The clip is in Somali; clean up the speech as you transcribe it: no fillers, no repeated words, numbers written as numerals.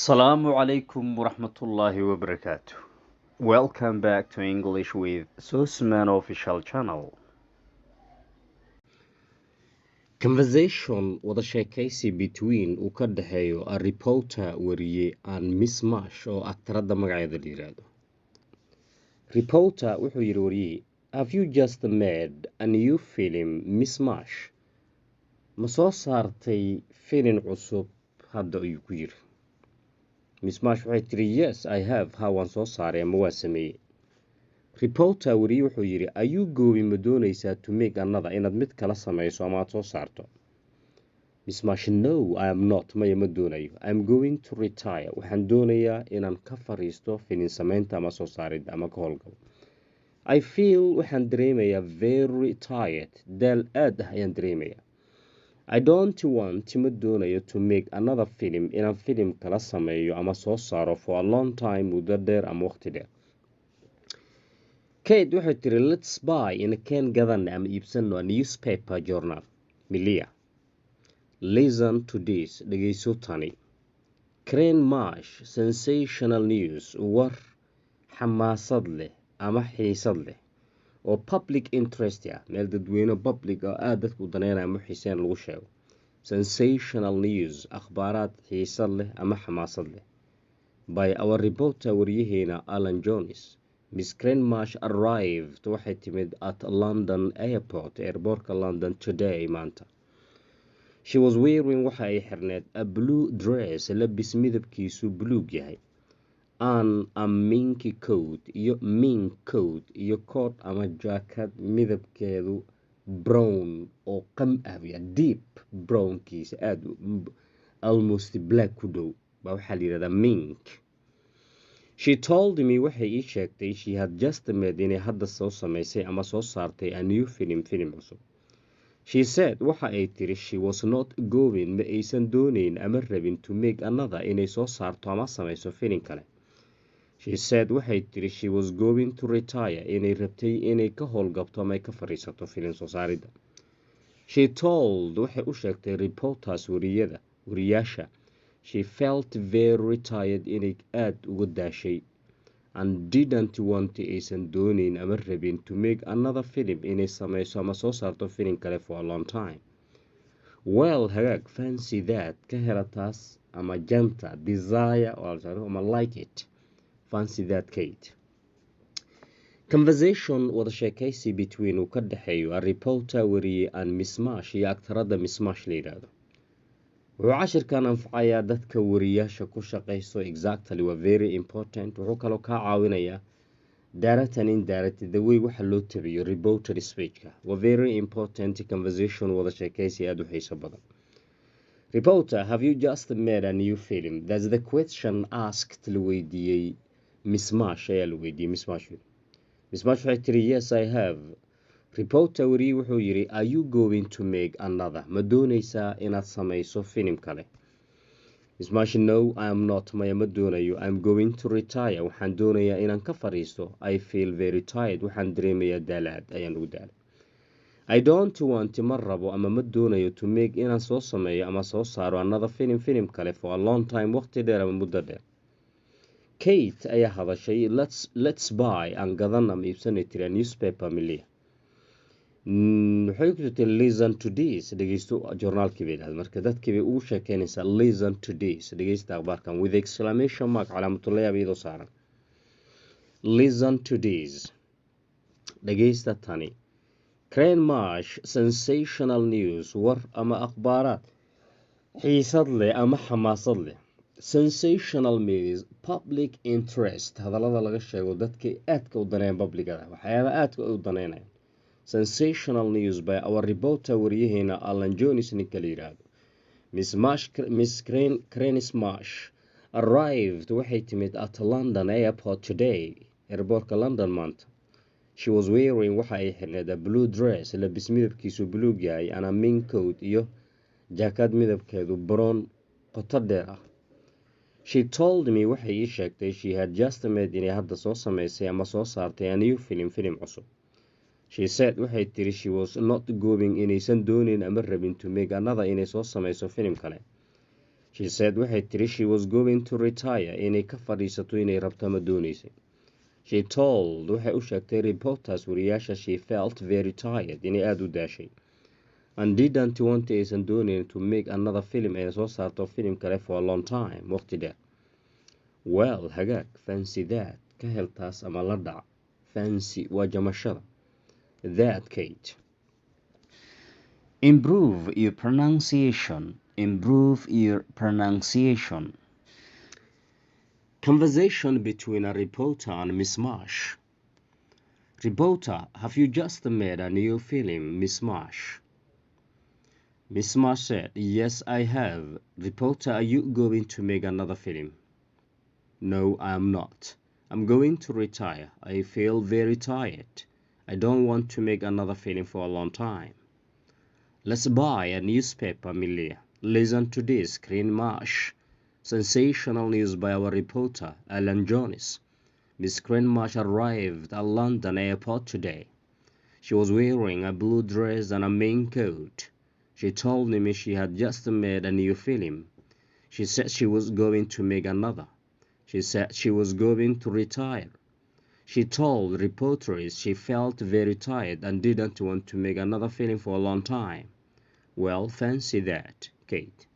Assalamu alaikum warahmatullahi wabarakatuh. Welcome back to English with Susman official channel. Conversation wada sheekaysi between uu ka dhaxeeyo a reporter wariye and Miss Marsh oo aktarada magaceeda la yiraahdo. Reporter wuxuu yiri wariye, have you just made a new film, Miss Marsh? Ma soo saartay filim cusub hadda ayuu ku yiri. Miss Marsh waxay tiri, yes, I have. How waan soo saaray ama waa sameeyey. Reporter wariye wuxuu yiri, are you going ma doonaysaa to make another inaad mid kala samayso ama aad soo saarto? Miss Marsh, no, I am not. Maya ma doonayo. I'm going to retire. Waxaan doonayaa inaan ka fariisto filin samaynta ama soo saaridda ama ka howlgalo. I feel waxaan dareemayaa very tired. Daal aad ah ayaan dareemayaa. I don't want ma doonayo to make another film inaan filim kala sameeyo ama soo saaro for a long time muddo dheer ama waqti dheer. Kate waxay tiri, let's buy in keen gadan ama iibsano a newspaper journal. Milia. Listen to this. Dhegeyso tani. Crane Marsh sensational news war xamaasad leh ama xiisad leh oo public interest meel dadweyne public oo aad dadku daneynaya ama xiiseen lagu sheego. Sensational news akhbaaraad xiisad leh ama xamaasad leh. By our reporter wariyaheena Alan Jones. Miss Crane Marsh arrived waxay timid at London airportka London today maanta. She was wearing waxa ay xirneed a blue dress labis midabkiisu buluug yahay. A mink coat iyo coat ama jacket midabkeedu brown oo qam ah deep brown kiisa aad almost black ku dhow baa waxaa la yidhahdaa mink. She told me waxay ii sheegtay she had just made inay hadda soo samaysay ama soo saartay a new film cusub. She said waxa ay tiri she was not going ma aysan doonayn ama rabin to make another inay soo saarto ama samayso filim kale. She said waxay tiri she was going to retire inay rabtay inay ka howlgabto ama ay ka fariisato filim soo saaridda. She told waxay u sheegtay reporters wariyaasha she felt very tired inay aad uga daashay and didn't want aysan doonayn ama rabin to make another film inay samayso ama soo saarto filim kale for a long time. Well, hagaag fancy that ka hela taas ama janta desire ama like it. Fancy that, Kate. Conversation wada sheekaysi between uu ka dhaxeeyo a reporter wariye and Miss Marsh iyo aktarada Miss Marsh la yidhaahdo. wuxuu cashirkan anfacayaa dadka wariyaasha ku shaqayso exactly waa very important. wuxuu kaloo kaa caawinayaa direct and indirect the way waxa loo tabiyo reporter speechka waa very important. Conversation wada sheekaysi aad u xiiso badan. Reporter, have you just made a new film? That's the question asked la weydiiyey Miss Marsh ayaa la weydiiyey Miss Marsh. Miss Marsh waxay tiri, yes, I have. Reporter wariye wuxuu yiri, are you going to make another? Ma doonaysaa inaad samayso filim kale? Miss Marsh, no, I am not. Maya ma doonayo. I'm going to retire. Waxaan doonayaa inaan ka fariisto. I feel very tired. Waxaan dareemayaa daalaad ayaan ugu daalay. I don't want ma rabo ama ma doonayo to make inaan soo sameeyo ama soo saaro another film kale for a long time waqti dheer ama muddo dheer. Kate ayaa hadashay, let's buy aan gadan ama iibsanay tiri a newspaper Milia. waxay ku jirtay listen to this. dhegeysto journaalkii bay dhahday marka dadkii bay ugu sheekeynaysaa listen to this. dhegeysta akhbaarkan with exclamation mark calaamatullayaab iyadoo saaran. Listen to this. dhegeysta tani. Crane Marsh sensational news war ama akhbaaraad xiisad leh ama xamaasad leh. Sensational means public interest. hadallada laga sheego dadka aadka u daneyn publicada waxyaaba aadka u daneynaya. Sensational news by our reporter wariyaheena Alan Jones ninka la yiraahdo. Miss Crane Marsh arrived waxay timid at London airport today. airportka London maanta. She was wearing waxa ay xirneed a blue dress labis midabkiisu buluug yahay and a mink coat iyo jacket midabkeedu brown qoto dheer ah. She told me waxay ii sheegtay she had just made inay hadda soo samaysay ama soo saartay a new film cusub. She said waxay tiri she was not going inaysan doonayn ama rabin to make another inay soo samayso filim kale. She said waxay tiri she was going to retire inay ka fadhiisato inay rabto ama doonaysay. She told waxay u sheegtay reporters wariyaasha she felt very tired inay aada u daashay and didn't want aysan doonayn to make another film ay soo saarto film kale for a long time waqti dheer. Well hagaag fancy that ka heltaas ama la dhac fancy waa jamashada that Kate. Improve your pronunciation. Improve your pronunciation. Conversation between a reporter and Miss Marsh. Reporter, have you just made a new film, Miss Marsh? Miss Marsh said, yes, I have. Reporter, are you going to make another film? No, I am not. I'm going to retire. I feel very tired. I don't want to make another film for a long time. Let's buy a newspaper, Millie. Listen to this, Green Marsh. Sensational news by our reporter, Alan Jones. Miss Green Marsh arrived at London airport today. She was wearing a blue dress and a main coat. She told me she had just made a new film. She said she was going to make another. She said she was going to retire. She told reporters she felt very tired and didn't want to make another film for a long time. Well, fancy that, Kate.